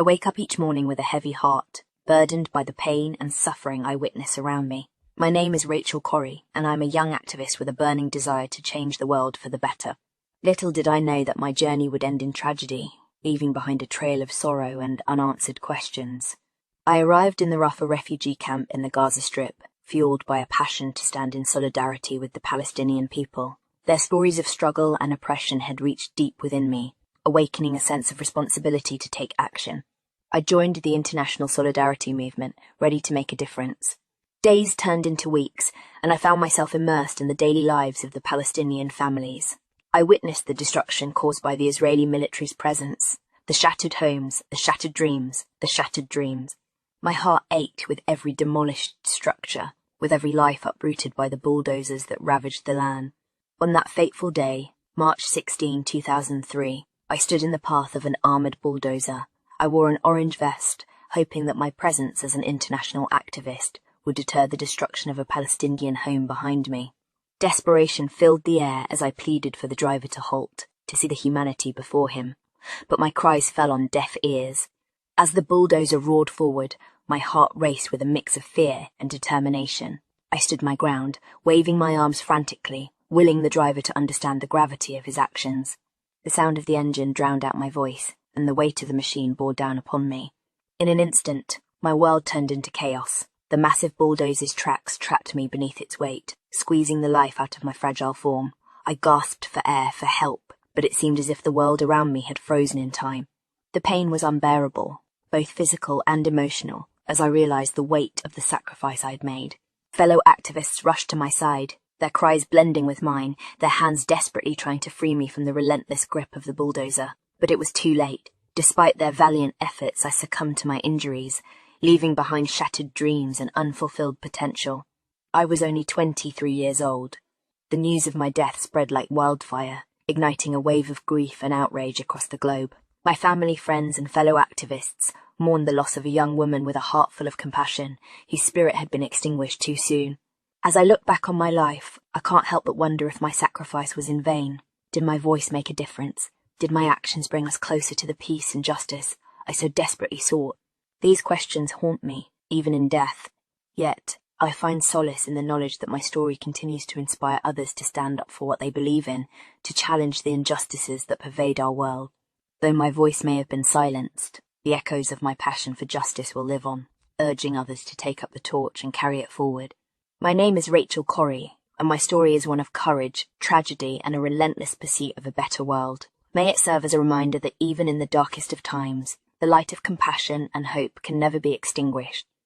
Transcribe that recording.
I wake up each morning with a heavy heart, burdened by the pain and suffering I witness around me. My name is Rachel Corrie, and I'm a young activist with a burning desire to change the world for the better. Little did I know that my journey would end in tragedy, leaving behind a trail of sorrow and unanswered questions. I arrived in the Rafah refugee camp in the Gaza Strip, fueled by a passion to stand in solidarity with the Palestinian people. Their stories of struggle and oppression had reached deep within me, awakening a sense of responsibility to take action. I joined the international solidarity movement, ready to make a difference. Days turned into weeks, and I found myself immersed in the daily lives of the Palestinian families. I witnessed the destruction caused by the Israeli military's presence, the shattered homes, the shattered dreams, the shattered dreams. My heart ached with every demolished structure, with every life uprooted by the bulldozers that ravaged the land. On that fateful day, March 16, 2003, I stood in the path of an armoured bulldozer. I wore an orange vest, hoping that my presence as an international activist would deter the destruction of a Palestinian home behind me. Desperation filled the air as I pleaded for the driver to halt, to see the humanity before him. But my cries fell on deaf ears. As the bulldozer roared forward, my heart raced with a mix of fear and determination. I stood my ground, waving my arms frantically, willing the driver to understand the gravity of his actions. The sound of the engine drowned out my voice, and the weight of the machine bore down upon me. In an instant, my world turned into chaos. The massive bulldozer's tracks trapped me beneath its weight, squeezing the life out of my fragile form. I gasped for air, for help, but it seemed as if the world around me had frozen in time. The pain was unbearable, both physical and emotional, as I realized the weight of the sacrifice I'd made. Fellow activists rushed to my side, their cries blending with mine, their hands desperately trying to free me from the relentless grip of the bulldozer. But it was too late. Despite their valiant efforts, I succumbed to my injuries, leaving behind shattered dreams and unfulfilled potential. I was only 23 years old. The news of my death spread like wildfire, igniting a wave of grief and outrage across the globe. My family, friends, and fellow activists mourned the loss of a young woman with a heart full of compassion, whose spirit had been extinguished too soon. As I look back on my life, I can't help but wonder if my sacrifice was in vain. Did my voice make a difference? Did my actions bring us closer to the peace and justice I so desperately sought? These questions haunt me, even in death. Yet, I find solace in the knowledge that my story continues to inspire others to stand up for what they believe in, to challenge the injustices that pervade our world. Though my voice may have been silenced, the echoes of my passion for justice will live on, urging others to take up the torch and carry it forward. My name is Rachel Corrie, and my story is one of courage, tragedy, and a relentless pursuit of a better world. May it serve as a reminder that even in the darkest of times, the light of compassion and hope can never be extinguished.